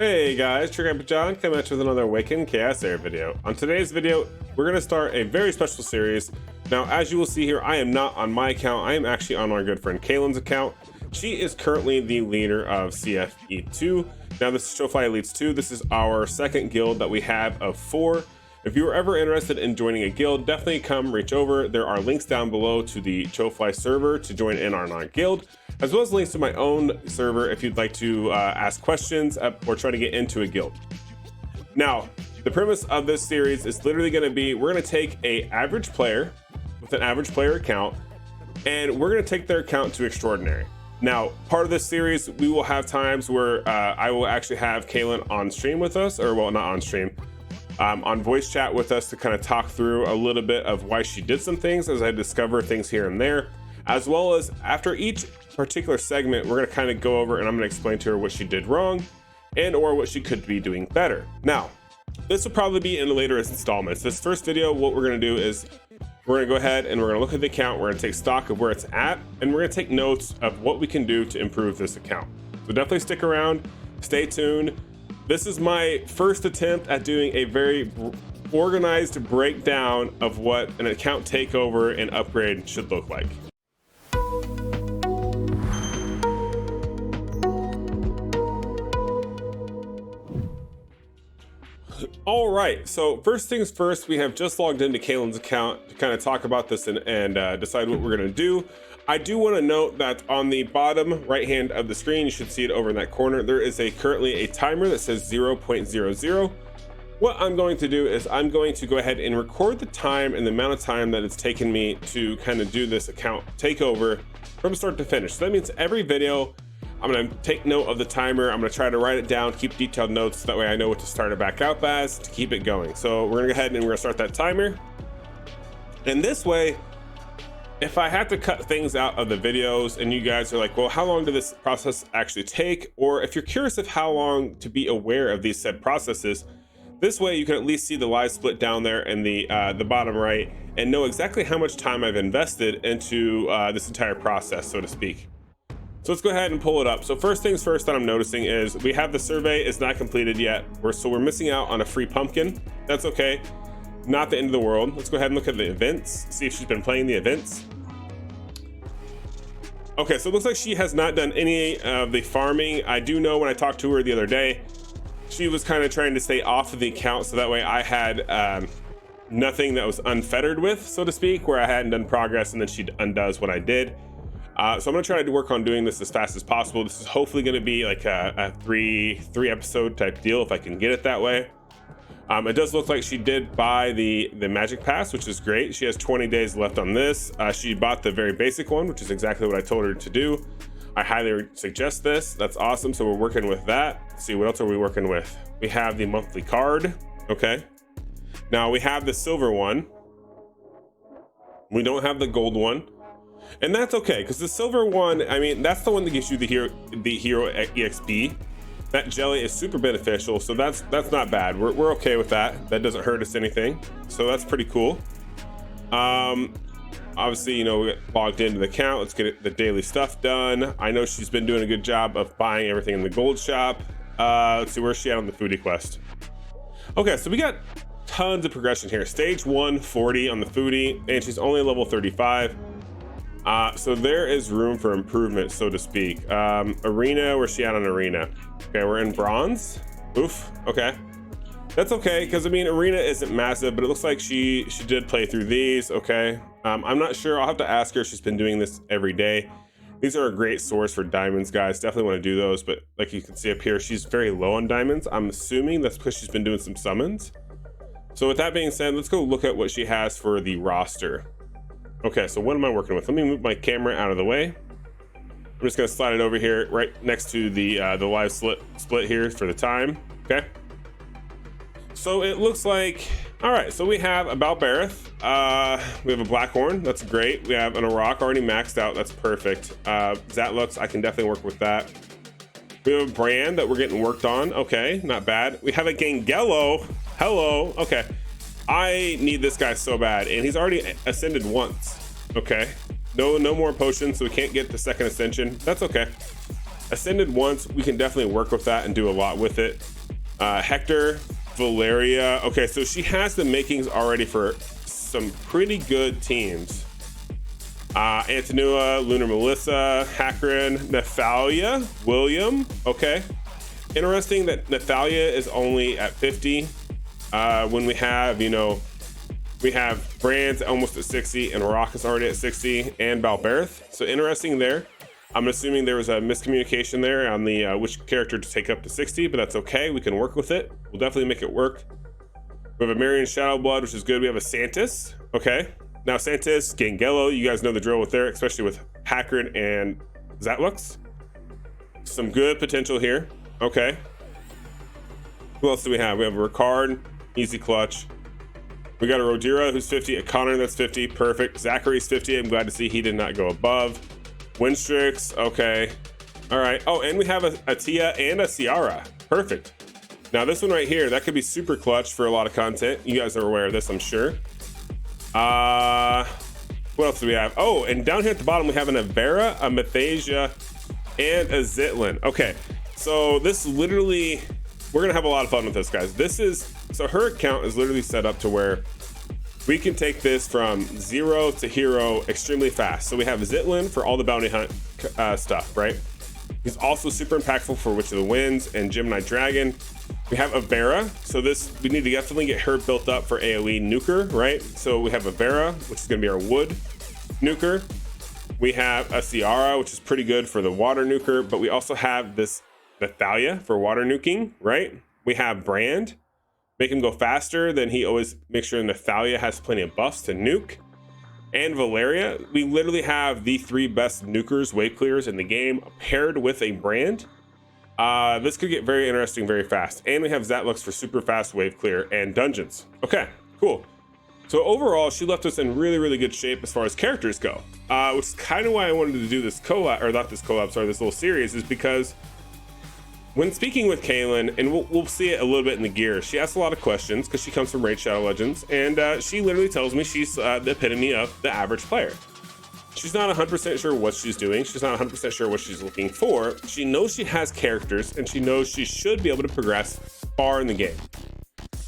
Hey guys, Trigger John coming at you with another Awaken Chaos Era video. On today's video, we're going to start a very special series. Now, as you will see here, I am not on my account. I am actually on our good friend Kaylin's account. She is currently the leader of CFE2. Now, this is Showfly Elites 2. This is our second guild that we have of 4. If you are ever interested in joining a guild, definitely come reach over. There are links down below to the Showfly server to join in our guild, as well as links to my own server if you'd like to ask questions or try to get into a guild. Now, the premise of this series is literally going to be, we're going to take an average player with an average player account, and we're going to take their account to extraordinary. Now, part of this series, we will have times where I will actually have Kaylin on stream with us, or well, not on stream, on voice chat with us to kind of talk through a little bit of why she did some things as I discover things here and there, as well as after each particular segment, we're going to kind of go over and I'm going to explain to her what she did wrong and or what she could be doing better. Now, this will probably be in the later installments. This first video, what we're going to do is we're going to go ahead and we're going to look at the account. We're going to take stock of where it's at, and we're going to take notes of what we can do to improve this account. So definitely stick around, stay tuned. This is my first attempt at doing a very organized breakdown of what an account takeover and upgrade should look like. All right, so first things first, we have just logged into Kaylin's account to kind of talk about this and decide what we're going to do. I do want to note that on the bottom right hand of the screen, you should see it over in that corner, there is currently a timer that says 0.00. What I'm going to do is I'm going to go ahead and record the time and the amount of time that it's taken me to kind of do this account takeover from start to finish. So that means every video, I'm going to take note of the timer. I'm going to try to write it down, keep detailed notes. That way I know what to start it back up as to keep it going. So we're going to go ahead and we're going to start that timer. And this way, if I have to cut things out of the videos and you guys are like, well, how long did this process actually take? Or if you're curious of how long to be aware of these said processes, this way you can at least see the live split down there in the bottom right and know exactly how much time I've invested into this entire process, so to speak. So let's go ahead and pull it up. So first things first that I'm noticing is we have the survey is not completed yet. So we're missing out on a free pumpkin. That's okay. Not the end of the world. Let's go ahead and look at the events, see if she's been playing the events. Okay, so it looks like she has not done any of the farming. I do know when I talked to her the other day, she was kind of trying to stay off of the account so that way I had nothing that was unfettered with, so to speak, where I hadn't done progress and then she undoes what I did. So I'm gonna try to work on doing this as fast as possible. This is hopefully gonna be like a three episode type deal if I can get it that way. It does look like she did buy the magic pass, which is great. She has 20 days left on this. She bought the very basic one, which is exactly what I told her to do. I highly suggest this. That's awesome. So we're working with that. Let's see, what else are we working with? We have the monthly card. Okay. Now we have the silver one. We don't have the gold one. And that's okay, because the silver one, I mean, that's the one that gives you the hero EXP. That jelly is super beneficial, so that's not bad. We're okay with that. That doesn't hurt us anything, so that's pretty cool. Obviously, you know, we get logged into the account. Let's get the daily stuff done. I know she's been doing a good job of buying everything in the gold shop. Let's see, where's she at on the foodie quest? Okay, so we got tons of progression here. Stage 1, 40 on the foodie, and she's only level 35. So there is room for improvement, so to speak. Arena, where's she at on arena? Okay, we're in bronze. Oof, okay. That's okay, because I mean, arena isn't massive, but it looks like she did play through these, okay. I'm not sure, I'll have to ask her if she's been doing this every day. These are a great source for diamonds, guys. Definitely want to do those, but like you can see up here, she's very low on diamonds. I'm assuming that's because she's been doing some summons. So with that being said, let's go look at what she has for the roster. Okay, so what am I working with? Let me move my camera out of the way. I'm just gonna slide it over here right next to the live split here for the time, okay? So it looks like, all right, so we have about Bareth. We have a Blackhorn, that's great. We have an Arak already maxed out, that's perfect. Zatlux, I can definitely work with that. We have a brand that we're getting worked on, okay, not bad. We have a Gangello, hello, okay. I need this guy so bad, and he's already ascended once. Okay, no more potions, so we can't get the second ascension. That's okay. Ascended once, we can definitely work with that and do a lot with it. Hector, Valeria. Okay, so she has the makings already for some pretty good teams. Antonua, Lunar Melissa, Hakrin, Nephalia, William. Okay. Interesting that Nephalia is only at 50. When we have, you know, we have Brand's almost at 60 and Rock is already at 60 and Balberth. So interesting there. I'm assuming there was a miscommunication there on the which character to take up to 60, but that's okay. We can work with it. We'll definitely make it work. We have a Marion Shadowblood, which is good. We have a Santis. Okay. Now Santis, Gangelo, you guys know the drill with there, especially with Hakrin and Zatlux. Some good potential here. Okay. Who else do we have? We have a Ricard, easy clutch. We got a Rodira who's 50, a Connor that's 50, perfect. Zachary's 50, I'm glad to see he did not go above. Winstrix, okay. All right, oh, and we have a Tia and a Ciara, perfect. Now this one right here, that could be super clutch for a lot of content. You guys are aware of this, I'm sure. What else do we have? Oh, and down here at the bottom, we have an Avera, a Mathasia, and a Zitlin. Okay, so this literally, we're gonna have a lot of fun with this, guys. This is, so her account is literally set up to where we can take this from 0 to hero extremely fast. So we have Zitlin for all the bounty hunt stuff, right? He's also super impactful for Witch of the Winds and Gemini Dragon. We have Avera, so this, we need to definitely get her built up for AoE nuker, right? So we have Avera, which is gonna be our wood nuker. We have a Ciara, which is pretty good for the water nuker, but we also have this Nathalia for water nuking, right? We have Brand, make him go faster, then he always makes sure Nathalia has plenty of buffs to nuke. And Valeria, we literally have the 3 best nukers, wave clears in the game paired with a Brand. This could get very interesting very fast. And we have Zatlux for super fast wave clear and dungeons. Okay, cool. So overall, she left us in really, really good shape as far as characters go. Which is kind of why I wanted to do this collab, or not this collab, sorry, this little series, is because when speaking with Kaylin, and we'll see it a little bit in the gear, she asks a lot of questions because she comes from Raid Shadow Legends, and she literally tells me she's the epitome of the average player. She's not 100% sure what she's doing. She's not 100% sure what she's looking for. She knows she has characters, and she knows she should be able to progress far in the game.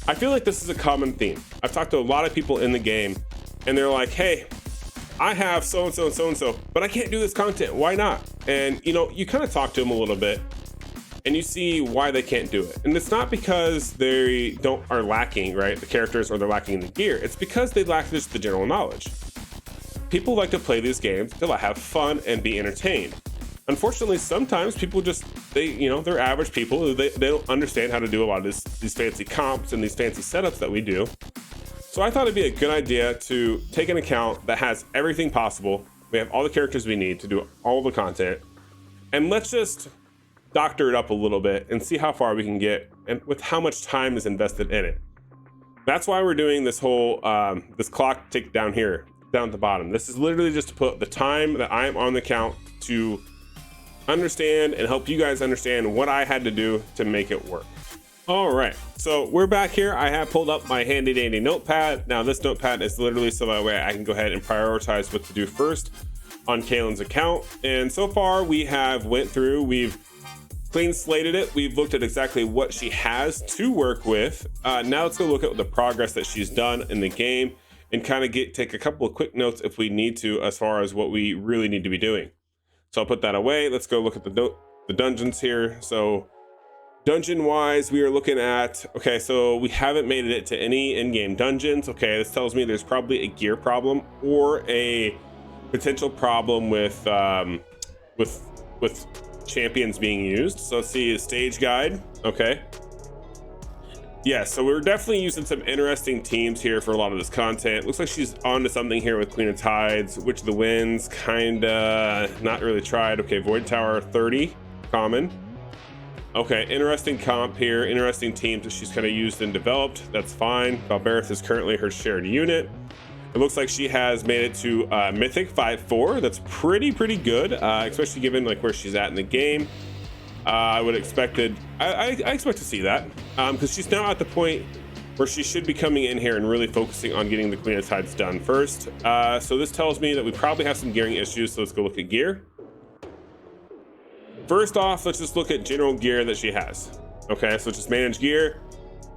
I feel like this is a common theme. I've talked to a lot of people in the game, and they're like, hey, I have so-and-so and so-and-so, but I can't do this content. Why not? And, you know, you kind of talk to them a little bit, and you see why they can't do it. And it's not because they are lacking, right, the characters, or they're lacking in the gear. It's because they lack just the general knowledge. People like to play these games to have fun and be entertained. Unfortunately, sometimes people just, they're average people. They don't understand how to do a lot of these fancy comps and these fancy setups that we do. So I thought it'd be a good idea to take an account that has everything possible. We have all the characters we need to do all the content, and let's just doctor it up a little bit and see how far we can get and with how much time is invested in it. That's why we're doing this whole this clock tick down here, down at the bottom. This is literally just to put the time that I'm on the account to understand and help you guys understand what I had to do to make it work. All right, so we're back here. I have pulled up my handy dandy notepad. Now this notepad is literally so that way I can go ahead and prioritize what to do first on Kaylin's account. And so far we have went through, we've clean slated it. We've looked at exactly what she has to work with. Now let's go look at the progress that she's done in the game and kind of take a couple of quick notes if we need to, as far as what we really need to be doing. So I'll put that away. Let's go look at the dungeons here. So dungeon wise, we are looking at, okay, so we haven't made it to any in-game dungeons. Okay, this tells me there's probably a gear problem or a potential problem with champions being used. So let's see a stage guide. Okay. Yeah, so we're definitely using some interesting teams here for a lot of this content. Looks like she's onto something here with Queen of Tides, Witch of the Winds, kinda not really tried. Okay, Void Tower 30, common. Okay, interesting comp here, interesting teams that she's kind of used and developed. That's fine. Balberth is currently her shared unit. It looks like she has made it to Mythic 5-4. That's pretty good, especially given like where she's at in the game. I would expected, I expect to see that because she's now at the point where she should be coming in here and really focusing on getting the Queen of Tides done first. So this tells me that we probably have some gearing issues. So let's go look at gear. First off, let's just look at general gear that she has. Okay, so just manage gear,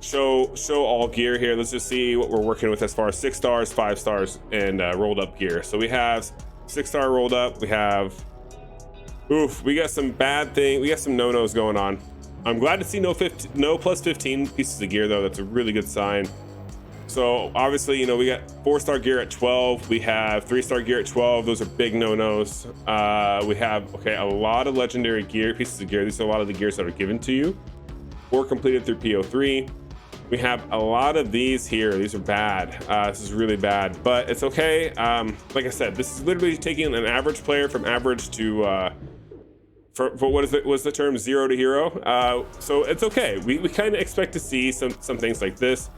show all gear here. Let's just see what we're working with as far as 6 stars, 5 stars, and rolled up gear. So we have 6-star rolled up. We have, we got some bad thing. We got some no-nos going on. I'm glad to see no plus 15 pieces of gear though. That's a really good sign. So obviously, you know, we got 4-star gear at 12. We have 3-star gear at 12. Those are big no-nos. We have, a lot of legendary gear, pieces of gear. These are a lot of the gears that are given to you or completed through PO3. We have a lot of these here. These are bad. This is really bad, but it's okay. Like I said, this is literally taking an average player from average to, for what is it? Was the term 0 to hero? So it's okay. We kind of expect to see some things like this.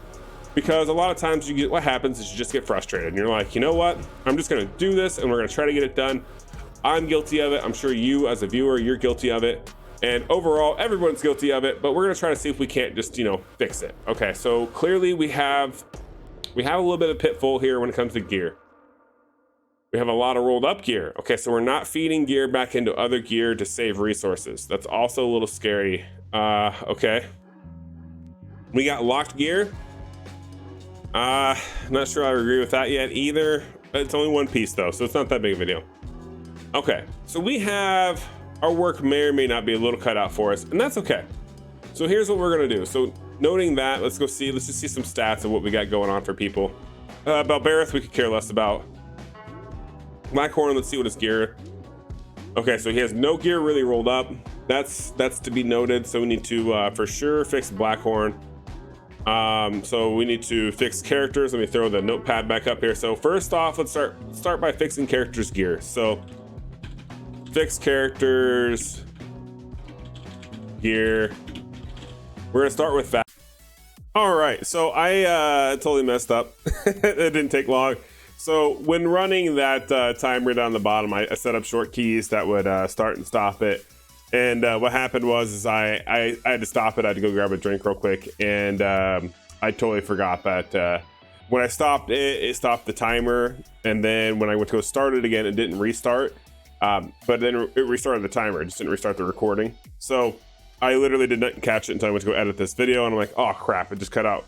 Because a lot of times what happens is you just get frustrated and you're like, you know what? I'm just gonna do this and we're gonna try to get it done. I'm guilty of it. I'm sure you as a viewer, you're guilty of it. And overall, everyone's guilty of it, but we're gonna try to see if we can't just, fix it. Okay, so clearly we have a little bit of pitfall here when it comes to gear. We have a lot of rolled up gear. Okay, so we're not feeding gear back into other gear to save resources. That's also a little scary. Okay. We got locked gear. Not sure I agree with that yet either. It's only one piece though, so it's not that big of a deal. Okay, so we have our work may or may not be a little cut out for us, and that's okay. So here's what we're gonna do. So noting that, let's just see some stats of what we got going on for people. About Bareth, we could care less about. Blackhorn, let's see what his gear. Okay, so he has no gear really rolled up. That's to be noted. So we need to for sure fix Blackhorn. So we need to fix characters. Let me throw the notepad back up here. So first off, let's start by fixing characters gear. So fix characters gear. We're gonna start with that. All right, so I totally messed up. It didn't take long. So when running that timer down the bottom, I set up short keys that would start and stop it. And what happened was I had to stop it. I had to go grab a drink real quick, and I totally forgot that when I stopped it stopped the timer, and then when I went to go start it again, it didn't restart. But then it restarted the timer. It just didn't restart the recording. So I literally did not catch it until I went to go edit this video, and I'm like, oh crap, it just cut out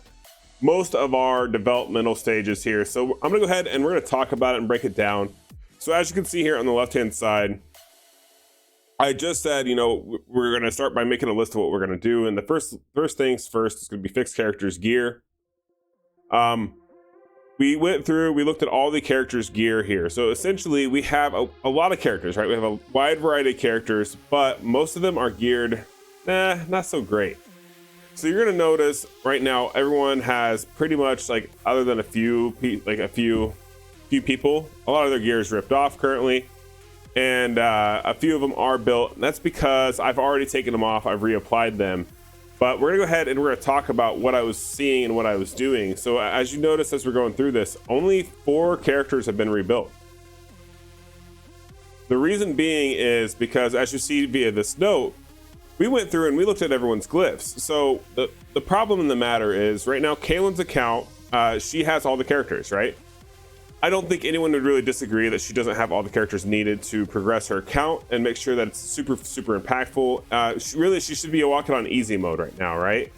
most of our developmental stages here. So I'm gonna go ahead and we're gonna talk about it and break it down. So as you can see here on the left-hand side, I just said, we're going to start by making a list of what we're going to do. And the first things first is going to be fixed characters gear. We went through, we looked at all the characters gear here. So essentially we have a lot of characters, right? We have a wide variety of characters, but most of them are geared, not so great. So you're going to notice right now, everyone has pretty much other than a few people, a lot of their gear is ripped off currently. And a few of them are built. That's because I've already taken them off. I've reapplied them. But we're gonna go ahead and we're gonna talk about what I was seeing and what I was doing. So as you notice, as we're going through this, only 4 characters have been rebuilt. The reason being is because, as you see via this note, we went through and we looked at everyone's glyphs. So the problem in the matter is right now, Kaylin's account, she has all the characters, right? I don't think anyone would really disagree that she doesn't have all the characters needed to progress her account and make sure that it's super impactful. She should be walking on easy mode right now, right?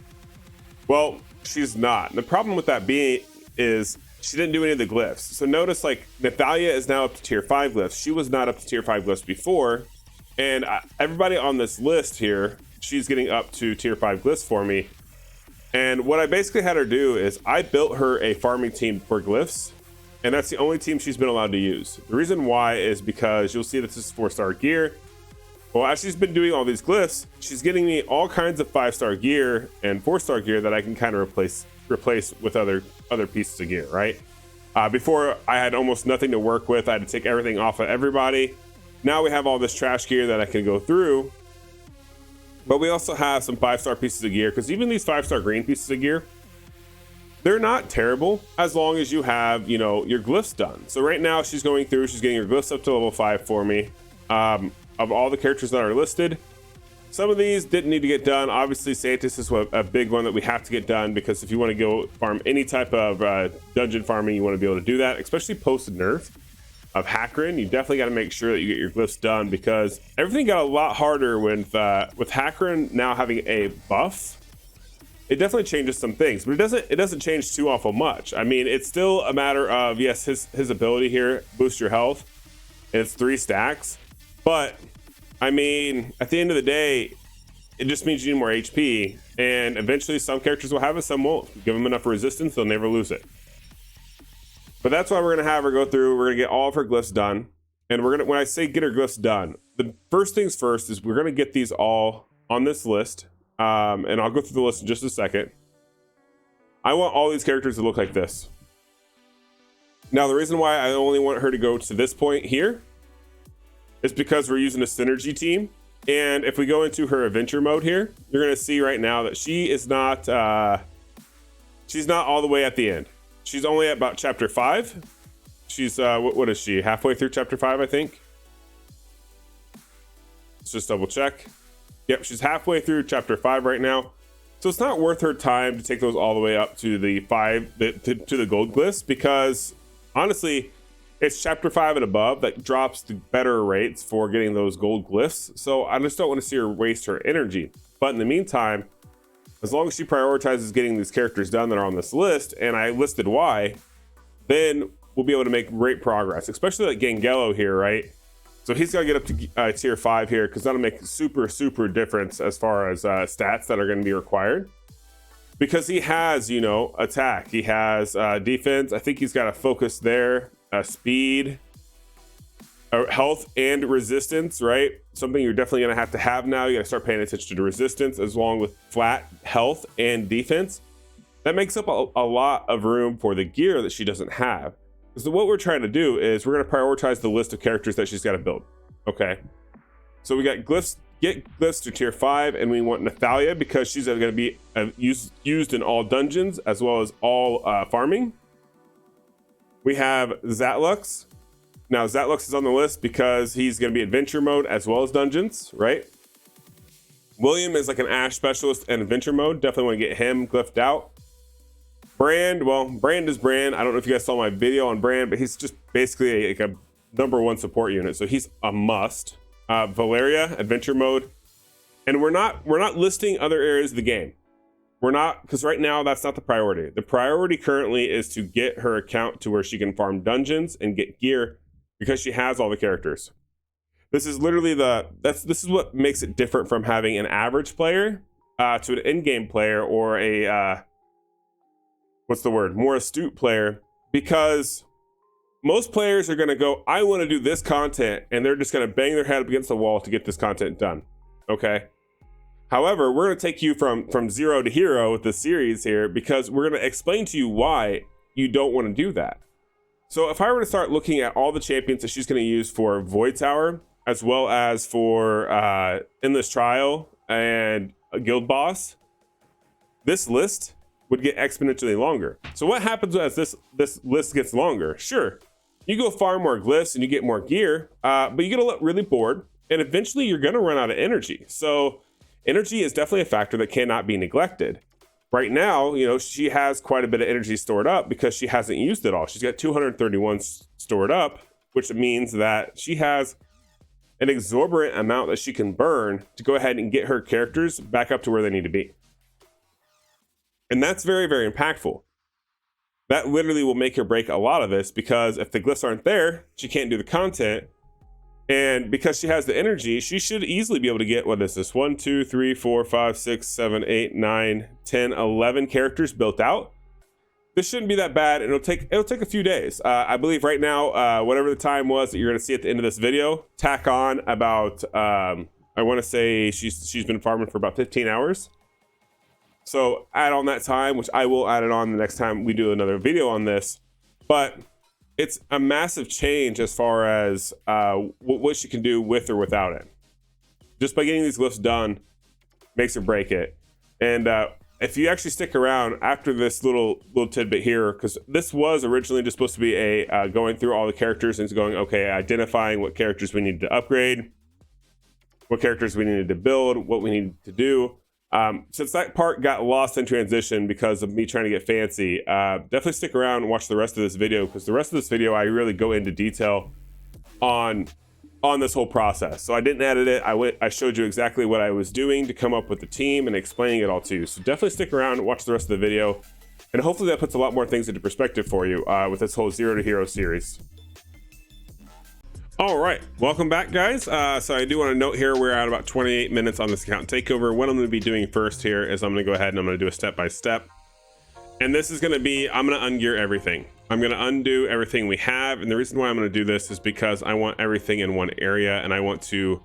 Well, she's not. The problem with that being is she didn't do any of the glyphs. So notice Nathalia is now up to tier 5 glyphs. She was not up to tier 5 glyphs before. And everybody on this list here, she's getting up to tier 5 glyphs for me. And what I basically had her do is I built her a farming team for glyphs. And that's the only team she's been allowed to use. The reason why is because you'll see that this is 4-star gear. Well, as she's been doing all these glyphs, she's getting me all kinds of 5-star gear and 4-star gear that I can kind of replace with other pieces of gear, right? Before I had almost nothing to work with. I had to take everything off of everybody. Now we have all this trash gear that I can go through. But we also have some 5-star pieces of gear, because even these 5-star green pieces of gear, they're not terrible as long as you have, your glyphs done. So right now she's going through, she's getting her glyphs up to level 5 for me. Of all the characters that are listed, some of these didn't need to get done. Obviously, Santis is a big one that we have to get done, because if you want to go farm any type of dungeon farming, you want to be able to do that, especially post nerf. Hackrin, you definitely got to make sure that you get your glyphs done, because everything got a lot harder with Hackrin now having a buff. It definitely changes some things, but it doesn't change too awful much. I mean, it's still a matter of, yes, his ability here boosts your health, and it's 3 stacks, but I mean, at the end of the day, it just means you need more HP, and eventually some characters will have it, some won't. Give them enough resistance, they'll never lose it. But that's why we're gonna have her go through. We're gonna get all of her glyphs done, and we're gonna, when I say get her glyphs done, the first things first is we're gonna get these all on this list, and I'll go through the list in just a second. I want all these characters to look like this. Now, the reason why I only want her to go to this point here is because we're using a synergy team, and if we go into her adventure mode here, you're gonna see right now that she is not she's not all the way at the end. She's only at about chapter 5. She's what is she, halfway through chapter 5, I think. Let's just double check. Yep, she's halfway through chapter 5 right now, so it's not worth her time to take those all the way up to the to the gold glyphs, because honestly, it's chapter 5 and above that drops the better rates for getting those gold glyphs. So I just don't want to see her waste her energy. But in the meantime, as long as she prioritizes getting these characters done that are on this list, and I listed why, then we'll be able to make great progress, especially like Gangelo here, right? So he's got to get up to tier 5 here, because that'll make super difference as far as stats that are going to be required. Because he has, you know, attack, he has defense. I think he's got a focus there, speed, health, and resistance, right? Something you're definitely going to have now. You got to start paying attention to resistance, as long with flat health and defense. That makes up a lot of room for the gear that she doesn't have. So what we're trying to do is we're going to prioritize the list of characters that she's got to build. Okay, so we got glyphs. Get glyphs to tier 5, and we want Nathalia because she's going to be used in all dungeons as well as all farming. We have Zatlux. Now Zatlux is on the list because he's going to be adventure mode as well as dungeons, right? William is like an Ash specialist and adventure mode. Definitely want to get him glyphed out. Brand, well, Brand is Brand. I don't know if you guys saw my video on Brand, but he's just basically like a #1 support unit, so he's a must. Valeria, adventure mode, and we're not listing other areas of the game. We're not, because right now that's not the priority. The priority currently is to get her account to where she can farm dungeons and get gear, because she has all the characters. This is literally this is what makes it different from having an average player to an in-game player, or a what's the word, more astute player, because most players are going to go, I want to do this content, and they're just going to bang their head up against the wall to get this content done. Okay. However, we're going to take you from zero to hero with this series here, because we're going to explain to you why you don't want to do that. So if I were to start looking at all the champions that she's going to use for Void Tower, as well as for Endless Trial and a Guild Boss, this list would get exponentially longer. So what happens as this list gets longer? Sure, you go farm more glyphs and you get more gear, but you get really bored, and eventually you're gonna run out of energy. So energy is definitely a factor that cannot be neglected. Right now, you know, she has quite a bit of energy stored up because she hasn't used it all. She's got 231 stored up, which means that she has an exorbitant amount that she can burn to go ahead and get her characters back up to where they need to be. And that's very impactful. That literally will make or break a lot of this, because if the glyphs aren't there, she can't do the content. And because she has the energy, she should easily be able to get, what is this, 1, 2, 3, 4, 5, 6, 7, 8, 9, 10, 11 characters built out. This shouldn't be that bad, and it'll take a few days. I believe right now, whatever the time was that you're going to see at the end of this video, tack on about, I want to say she's been farming for about 15 hours. So add on that time, which I will add it on the next time we do another video on this. But it's a massive change as far as what she can do with or without it. Just by getting these glyphs done makes or break it. And if you actually stick around after this little tidbit here, because this was originally just supposed to be a going through all the characters and going, okay, identifying what characters we needed to upgrade, what characters we needed to build, what we needed to do. Since that part got lost in transition because of me trying to get fancy, definitely stick around and watch the rest of this video, because the rest of this video I really go into detail on this whole process. So I didn't edit it. I showed you exactly what I was doing to come up with the team and explaining it all to you. So definitely stick around and watch the rest of the video. And hopefully that puts a lot more things into perspective for you with this whole Zero to Hero series. All right, welcome back, guys. So I do want to note here, we're at about 28 minutes on this account takeover. What I'm going to be doing first here is I'm going to go ahead and I'm going to do a step-by-step. And this is going to be, I'm going to ungear everything. I'm going to undo everything we have. And the reason why I'm going to do this is because I want everything in one area. And I want to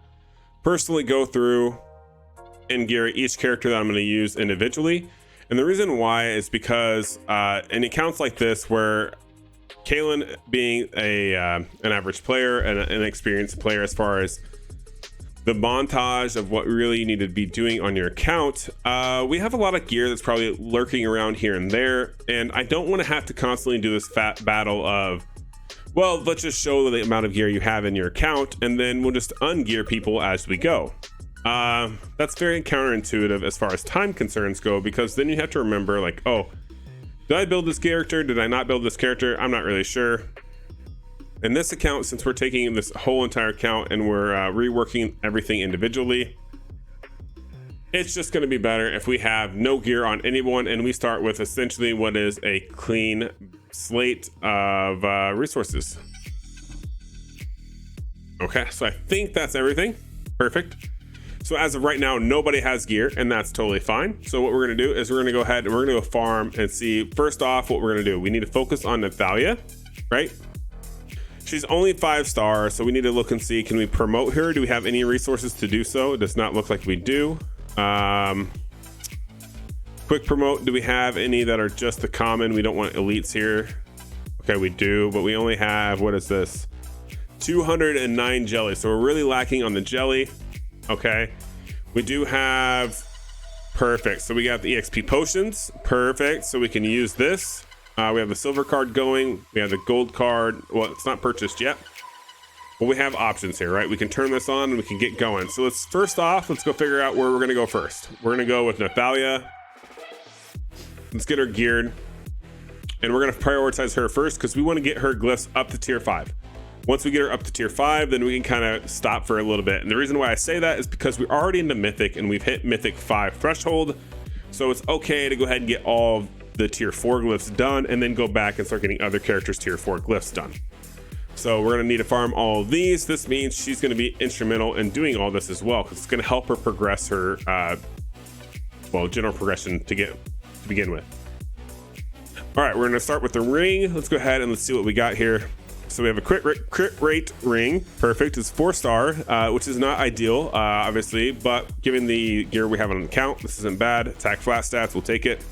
personally go through and gear each character that I'm going to use individually. And the reason why is because in accounts like this, where Kaylin being an average player and an experienced player as far as the montage of what really you need to be doing on your account, we have a lot of gear that's probably lurking around here and there, and I don't want to have to constantly do this fat battle of, well, let's just show the amount of gear you have in your account and then we'll just ungear people as we go. That's very counterintuitive as far as time concerns go, because then you have to remember, like, oh, did I build this character? Did I not build this character? I'm not really sure. In this account, since we're taking this whole entire account and we're reworking everything individually, it's just going to be better if we have no gear on anyone and we start with essentially what is a clean slate of resources. Okay, so I think that's everything. Perfect. So as of right now, nobody has gear, and that's totally fine. So what we're going to do is we're going to go ahead and we're going to go farm and see, first off, what we're going to do. We need to focus on Nathalia, right? She's only 5-star, so we need to look and see, can we promote her? Do we have any resources to do so? It does not look like we do. Quick promote, do we have any that are just the common? We don't want elites here. Okay, we do, but we only have, what is this? 209 jelly, so we're really lacking on the jelly. Okay, we do have, perfect, so we got the EXP potions, perfect, so we can use this. We have the silver card going, we have the gold card. Well, it's not purchased yet, but we have options here, right? We can turn this on and we can get going. So let's go figure out where we're gonna go first. We're gonna go with Nathalia. Let's get her geared, and we're gonna prioritize her first because we want to get her glyphs up to tier 5. Once we get her up to tier 5, then we can kind of stop for a little bit. And the reason why I say that is because we're already into Mythic and we've hit Mythic 5 threshold. So it's okay to go ahead and get all the tier 4 glyphs done and then go back and start getting other characters tier 4 glyphs done. So we're going to need to farm all of these. This means she's going to be instrumental in doing all this as well, because it's going to help her progress her general progression to begin with. All right, we're going to start with the ring. Let's go ahead and let's see what we got here. So we have a crit rate ring. Perfect. It's 4-star, which is not ideal, obviously, but given the gear we have on account, this isn't bad. Attack flat stats, we'll take it.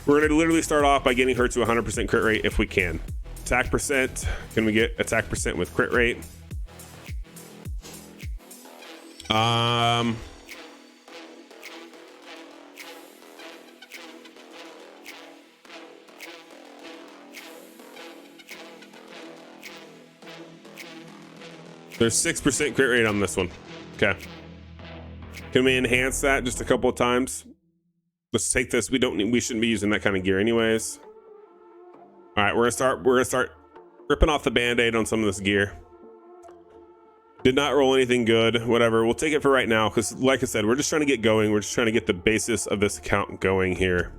We're going to literally start off by getting her to 100% crit rate if we can. Attack percent. Can we get attack percent with crit rate? There's 6% crit rate on this one. Okay. Can we enhance that just a couple of times? Let's take this. We shouldn't be using that kind of gear anyways. All right, we're gonna start ripping off the band-aid on some of this gear. Did not roll anything good, whatever. We'll take it for right now, because like I said, we're just trying to get going. We're just trying to get the basis of this account going here.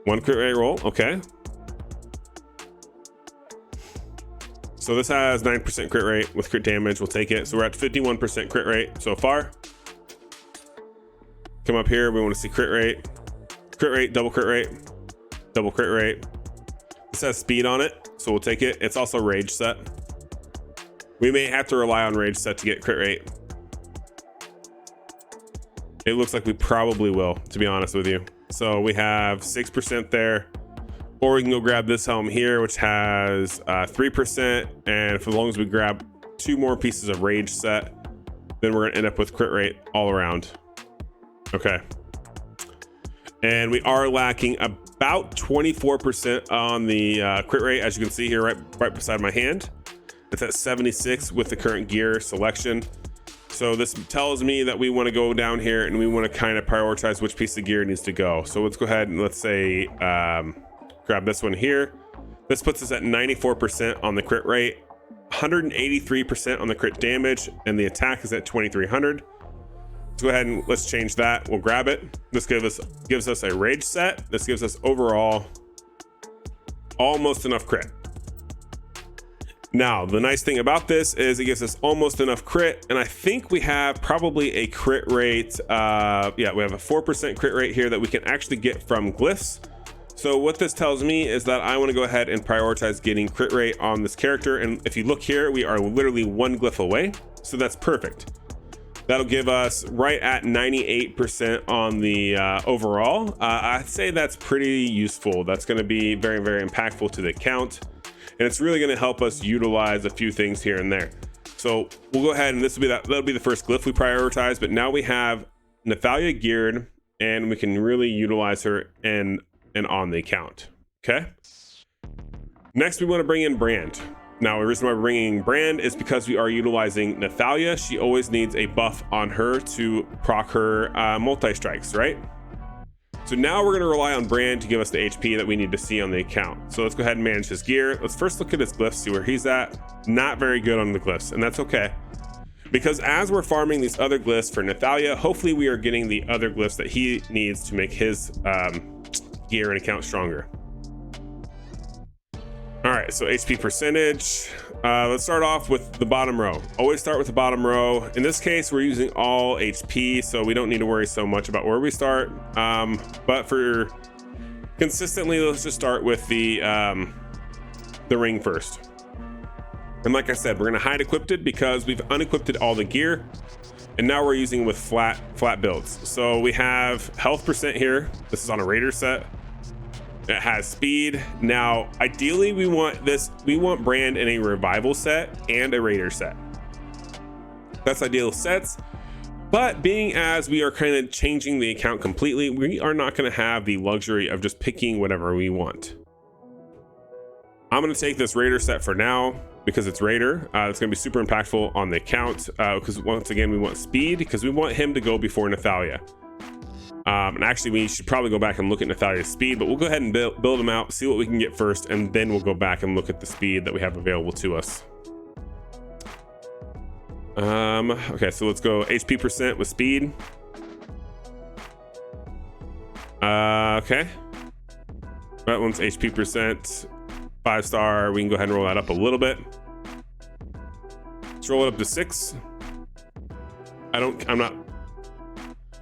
1 crit rate roll, okay. So this has 9% crit rate with crit damage. We'll take it. So we're at 51% crit rate so far. Come up here. We want to see crit rate, double crit rate, double crit rate. This has speed on it, so we'll take it. It's also rage set. We may have to rely on rage set to get crit rate. It looks like we probably will, to be honest with you. So we have 6% there. Or we can go grab this helm here, which has 3%. And for as long as we grab 2 more pieces of rage set, then we're gonna end up with crit rate all around. Okay. And we are lacking about 24% on the crit rate, as you can see here, right beside my hand. It's at 76 with the current gear selection. So this tells me that we want to go down here and we want to kind of prioritize which piece of gear needs to go. So let's go ahead and let's say grab this one here. This puts us at 94% on the crit rate, 183% on the crit damage, and the attack is at 2300. Let's go ahead and let's change that. We'll grab it. This gives us a rage set. This gives us overall almost enough crit. Now, the nice thing about this is it gives us almost enough crit, and I think we have probably a crit rate. Yeah, we have a 4% crit rate here that we can actually get from glyphs. So what this tells me is that I want to go ahead and prioritize getting crit rate on this character. And if you look here, we are literally one glyph away. So that's perfect. That'll give us right at 98% on the overall. I'd say that's pretty useful. That's going to be very, very impactful to the account. And it's really going to help us utilize a few things here and there. So we'll go ahead and that'll be the first glyph we prioritize. But now we have Nathalia geared, and we can really utilize her and on the account. Okay. Next, we want to bring in Brand. Now, the reason why we're bringing Brand is because we are utilizing Nathalia. She always needs a buff on her to proc her multi-strikes, right? So now we're going to rely on Brand to give us the HP that we need to see on the account. So let's go ahead and manage his gear. Let's first look at his glyphs, see where he's at. Not very good on the glyphs, and that's okay. Because as we're farming these other glyphs for Nathalia, hopefully we are getting the other glyphs that he needs to make his gear and account stronger. All right, so HP percentage. Let's start off with the bottom row. Always start with the bottom row. In this case, we're using all HP, so we don't need to worry so much about where we start. But for consistently, let's just start with the ring first. And like I said, we're gonna hide equipped because we've unequipped all the gear, and now we're using with flat builds. So we have health percent here. This is on a raider set. It has speed. Now, ideally, we want Brand in a revival set and a raider set. That's ideal sets. But being as we are kind of changing the account completely, we are not going to have the luxury of just picking whatever we want. I'm going to take this raider set for now because it's raider. It's going to be super impactful on the account because once again, we want speed because we want him to go before Nathalia. And actually, we should probably go back and look at Nathalia's speed, but we'll go ahead and build them out, see what we can get first, and then we'll go back and look at the speed that we have available to us. Okay, so let's go HP percent with speed. Okay. That one's HP percent, 5-star. We can go ahead and roll that up a little bit. Let's roll it up to 6. I'm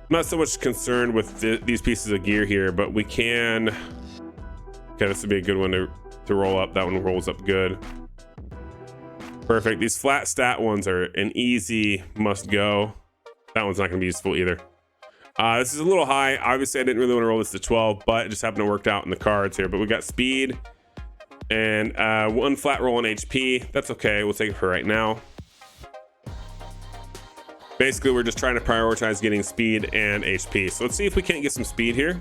not so much concerned with these pieces of gear here, but we can. Okay, this would be a good one to roll up. That one rolls up good. Perfect. These flat stat ones are an easy must go. That one's not going to be useful either. This is a little high. Obviously, I didn't really want to roll this to 12, but it just happened to work out in the cards here. But we got speed and one flat roll on HP. That's okay. We'll take it for right now. Basically, we're just trying to prioritize getting speed and HP. So let's see if we can't get some speed here.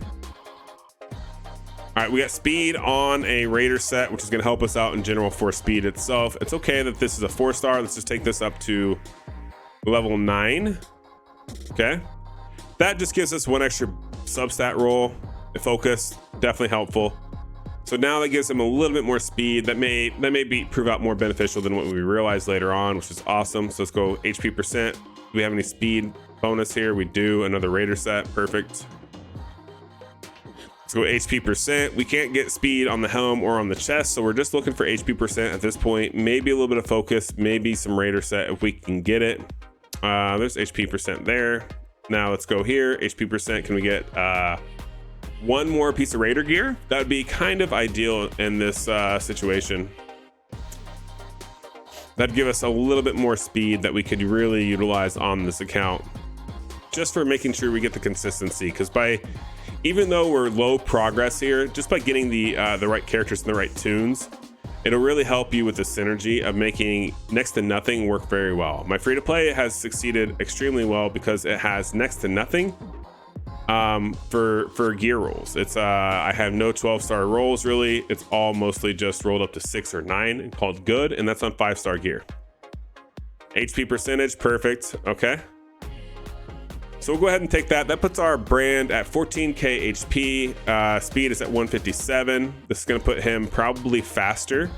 All right, we got speed on a raider set, which is going to help us out in general for speed itself. It's okay that this is a 4-star. Let's just take this up to level 9. Okay. That just gives us one extra substat roll. The focus, definitely helpful. So now that gives him a little bit more speed. That may prove out more beneficial than what we realized later on, which is awesome. So let's go HP percent. Do we have any speed bonus here? We do. Another raider set. Perfect. Let's go HP percent. We can't get speed on the helm or on the chest, so we're just looking for HP percent at this point. Maybe a little bit of focus, maybe some raider set if we can get it. There's HP percent there. Now let's go here. HP percent. Can we get one more piece of raider gear? That would be kind of ideal in this situation. That'd give us a little bit more speed that we could really utilize on this account, just for making sure we get the consistency. Because even though we're low progress here, just by getting the right characters and the right tunes, it'll really help you with the synergy of making next to nothing work very well. My free to play has succeeded extremely well because it has next to nothing for gear rolls. It's I have no 12-star rolls really. It's all mostly just rolled up to 6 or 9 and called good, and that's on 5-star gear. HP percentage, perfect. Okay, so we'll go ahead and take that. That puts our brand at 14k HP. Speed is at 157. This is going to put him probably faster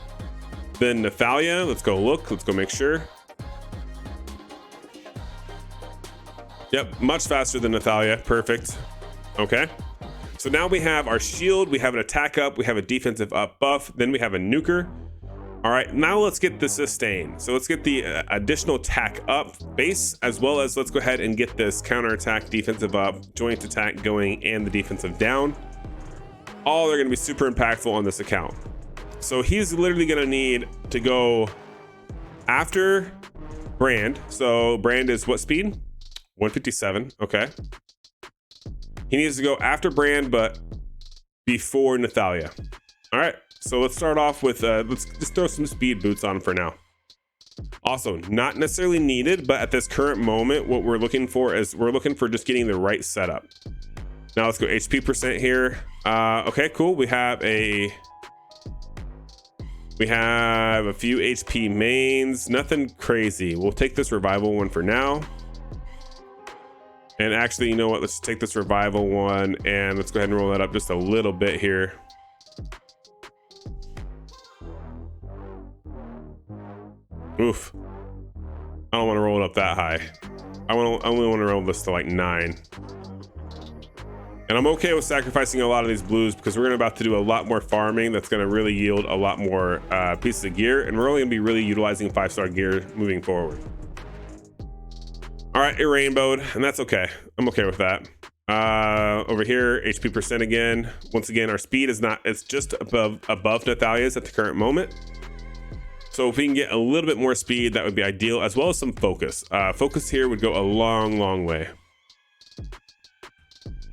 Then Nathalia, let's go look, let's go make sure. Yep, much faster than Nathalia, perfect. Okay, so now we have our shield, we have an attack up, we have a defensive up buff, then we have a nuker. All right, now let's get the sustain. So let's get the additional attack up base, as well as let's go ahead and get this counter attack, defensive up, joint attack going, and the defensive down. All are gonna be super impactful on this account. So he's literally gonna need to go after Brand. So Brand is what speed? 157, okay. He needs to go after Brand, but before Nathalia. All right, so let's start off with, let's just throw some speed boots on for now. Also, not necessarily needed, but at this current moment, what we're looking for is we're looking for just getting the right setup. Now let's go HP percent here. Okay, cool, we have a few HP mains, nothing crazy. We'll take this revival one for now. And actually, you know what? Let's take this revival one and let's go ahead and roll that up just a little bit here. Oof. I don't want to roll it up that high. I only want to roll this to like 9. And I'm okay with sacrificing a lot of these blues because we're about to do a lot more farming that's going to really yield a lot more pieces of gear. And we're only going to be really utilizing 5-star gear moving forward. All right, it rainbowed, and that's okay. I'm okay with that. Over here, HP percent again. Once again, our speed is not, it's just above Nathalia's at the current moment. So if we can get a little bit more speed, that would be ideal, as well as some focus. Focus here would go a long way.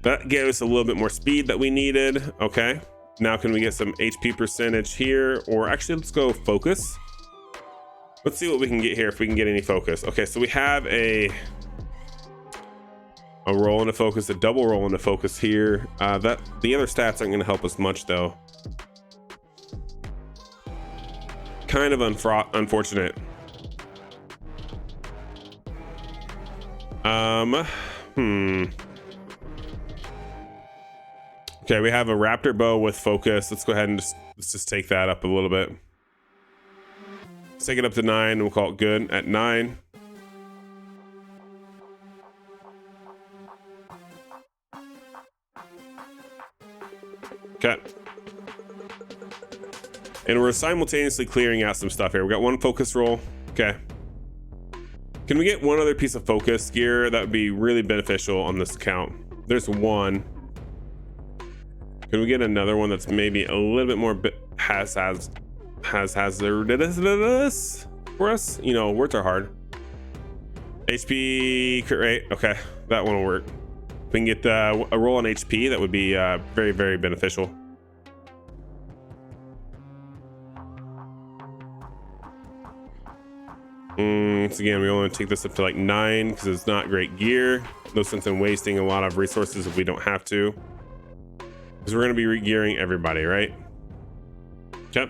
That gave us a little bit more speed that we needed. Okay, now can we get some HP percentage here? Or actually, let's go focus. Let's see what we can get here, if we can get any focus. Okay, so we have a roll into focus, a double roll into focus here. That the other stats aren't going to help us much though. Kind of unfortunate. Okay, we have a raptor bow with focus. Let's go ahead and let's just take that up a little bit. Let's take it up to 9 and we'll call it good at 9. Okay. And we're simultaneously clearing out some stuff here. We got one focus roll. Okay. Can we get one other piece of focus gear? That would be really beneficial on this account. There's one. Can we get another one that's maybe a little bit more hazardous for us? You know, words are hard. HP crit rate. Okay, that one will work. If we can get a roll on HP, that would be very beneficial. Once again, we only take this up to like 9 because it's not great gear. No sense in wasting a lot of resources if we don't have to. Because we're going to be re-gearing everybody, right? Yep.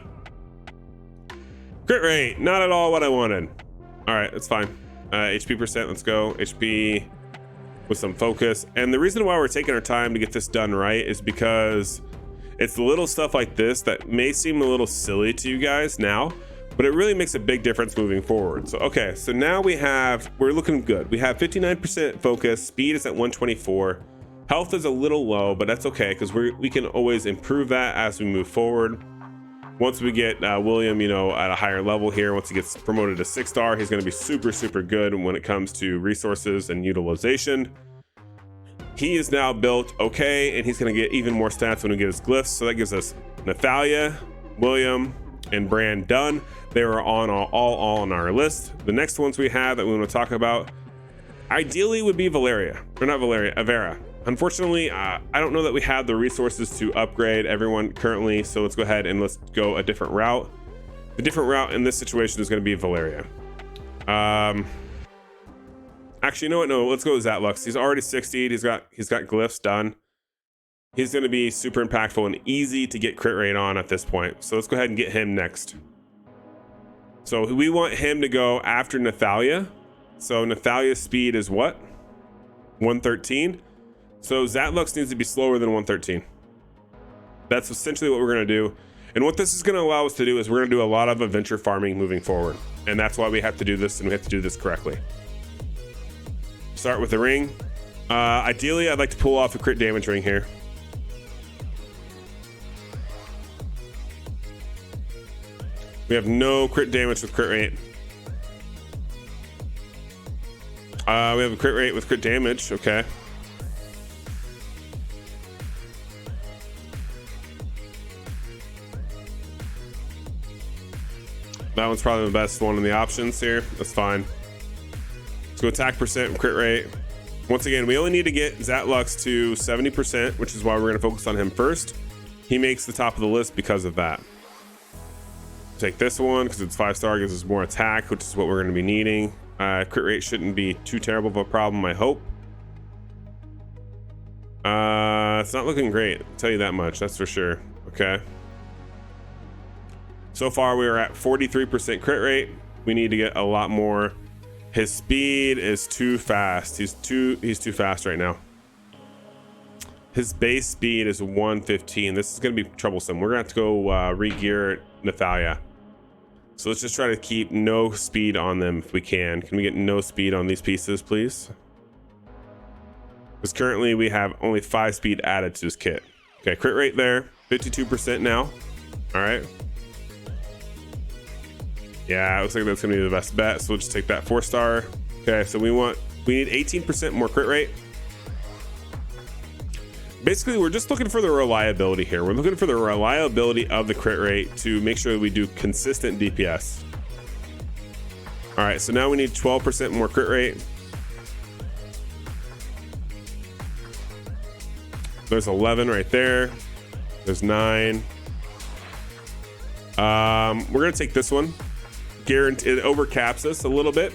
Crit rate, not at all what I wanted. All right, that's fine. HP percent, let's go. HP with some focus. And the reason why we're taking our time to get this done right is because it's the little stuff like this that may seem a little silly to you guys now, but it really makes a big difference moving forward. So, okay, so now we're looking good. We have 59% focus, speed is at 124. Health is a little low, but that's okay because we can always improve that as we move forward. Once we get William, you know, at a higher level here, once he gets promoted to 6-star, he's going to be super good when it comes to resources and utilization. He is now built okay, and he's going to get even more stats when we get his glyphs. So that gives us Nathalia, William, and Brand done. They are on all on our list. The next ones we have that we want to talk about ideally would be Avera. Unfortunately, I don't know that we have the resources to upgrade everyone currently, so let's go ahead and let's go a different route. The different route in this situation is going to be Valeria. Actually, you know what? No, let's go with Zatlux. He's already 60'd. He's got glyphs done. He's going to be super impactful and easy to get crit rate on at this point. So let's go ahead and get him next. So we want him to go after Nathalia. So Nathalia's speed is what? 113. So Zatlux needs to be slower than 113. That's essentially what we're going to do. And what this is going to allow us to do is we're going to do a lot of adventure farming moving forward. And that's why we have to do this, and we have to do this correctly. Start with the ring. Ideally, I'd like to pull off a crit damage ring here. We have no crit damage with crit rate. We have a crit rate with crit damage. Okay. That one's probably the best one in the options here. That's fine. Let's go attack percent and crit rate. Once again, we only need to get Zatlux to 70%, which is why we're going to focus on him first. He makes the top of the list because of that. Take this one because it's 5-star, gives us more attack, which is what we're going to be needing. Crit rate shouldn't be too terrible of a problem, I hope. It's not looking great, I'll tell you that much, that's for sure. Okay. So far we are at 43% crit rate. We need to get a lot more. His speed is too fast. He's too fast right now. His base speed is 115. This is going to be troublesome. We're going to have to go re-gear Nathalia. So let's just try to keep no speed on them if we can. Can we get no speed on these pieces, please? Because currently we have only 5 speed added to this kit. Okay, crit rate there, 52% now. All right. Yeah, it looks like that's going to be the best bet. So we'll just take that 4-star. Okay, so we need 18% more crit rate. Basically, we're just looking for the reliability here. We're looking for the reliability of the crit rate to make sure that we do consistent DPS. All right, so now we need 12% more crit rate. There's 11 right there. There's 9. We're gonna take this one. Guaranteed, it overcaps us a little bit,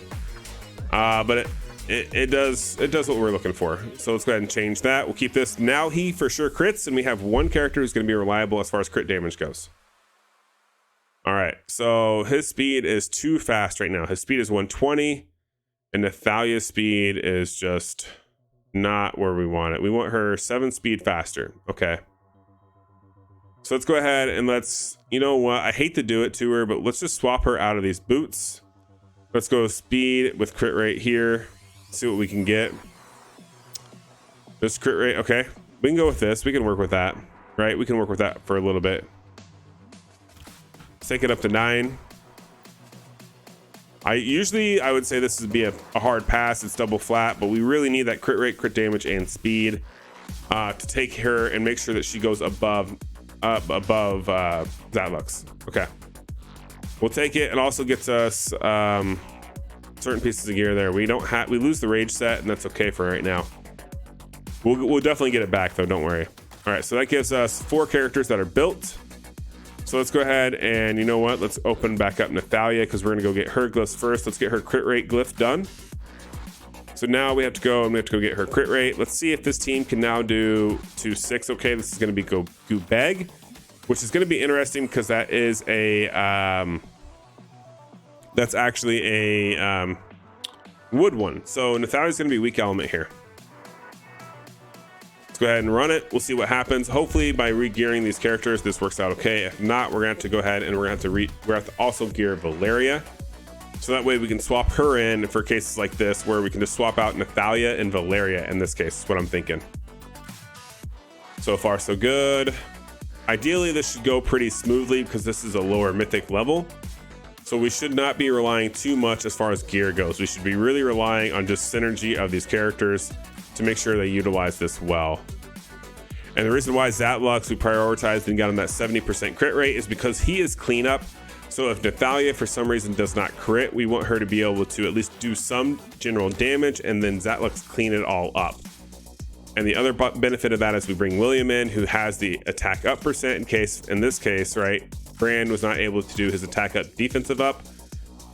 but it does what we're looking for. So let's go ahead and change that. We'll keep this. Now he for sure crits, and we have one character who's going to be reliable as far as crit damage goes. All right, so his speed is too fast right now. His speed is 120, and Nathalia's speed is just not where we want it. We want her 7 speed faster. Okay. So let's go ahead and you know what? I hate to do it to her, but let's just swap her out of these boots. Let's go speed with crit rate here. See what we can get. This crit rate, okay. We can go with this. We can work with that, right? We can work with that for a little bit. Let's take it up to 9. I would say this would be a hard pass. It's double flat, but we really need that crit rate, crit damage, and speed to take her and make sure that she goes above Zatlux. Okay. We'll take it. It also gets us certain pieces of gear there. We lose the rage set, and that's okay for right now. We'll definitely get it back though, don't worry. All right, so that gives us 4 characters that are built. So let's go ahead and, you know what, let's open back up Nathalia because we're gonna go get her glyphs first. Let's get her crit rate glyph done. So now we have to go get her crit rate. Let's see if this team can now do 2-6. Okay, this is gonna be Gubeg, which is gonna be interesting because that is that's actually a wood one. So Nathalia's gonna be weak element here. Let's go ahead and run it. We'll see what happens. Hopefully by re-gearing these characters, this works out okay. If not, we're gonna have to go ahead and we're gonna have to also gear Valeria. So that way we can swap her in for cases like this where we can just swap out Nathalia and Valeria in this case, is what I'm thinking. So far so good. Ideally this should go pretty smoothly because this is a lower mythic level. So we should not be relying too much as far as gear goes. We should be really relying on just synergy of these characters to make sure they utilize this well. And the reason why Zatlux we prioritized and got him that 70% crit rate is because he is cleanup. So if Nathalia for some reason does not crit, we want her to be able to at least do some general damage and then Zatlux clean it all up. And the other benefit of that is we bring William in, who has the attack up percent in this case, right? Brand was not able to do his attack up defensive up,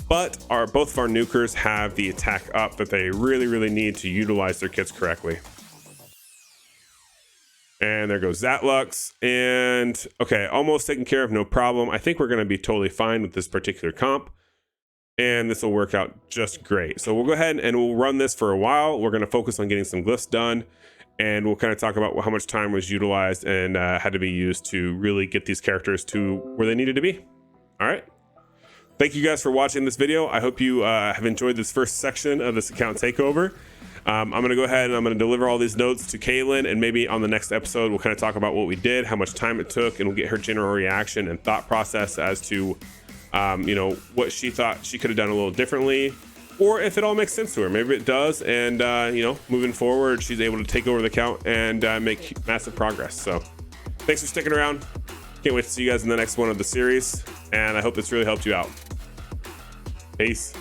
but both of our nukers have the attack up that they really need to utilize their kits correctly. And there goes Zatlux. And okay, almost taken care of, no problem. I think we're going to be totally fine with this particular comp. And this will work out just great. So we'll go ahead and we'll run this for a while. We're going to focus on getting some glyphs done. and we'll kind of talk about how much time was utilized and had to be used to really get these characters to where they needed to be. All right. Thank you guys for watching this video. I hope you have enjoyed this first section of this account takeover. I'm going to go ahead and I'm going to deliver all these notes to Kaylin, and maybe on the next episode we'll kind of talk about what we did, how much time it took, and we'll get her general reaction and thought process as to you know, what she thought she could have done a little differently, or if it all makes sense to her. Maybe it does, and you know, moving forward she's able to take over the account and make massive progress. So thanks for sticking around. Can't wait to see you guys in the next one of the series, and I hope this really helped you out. Peace.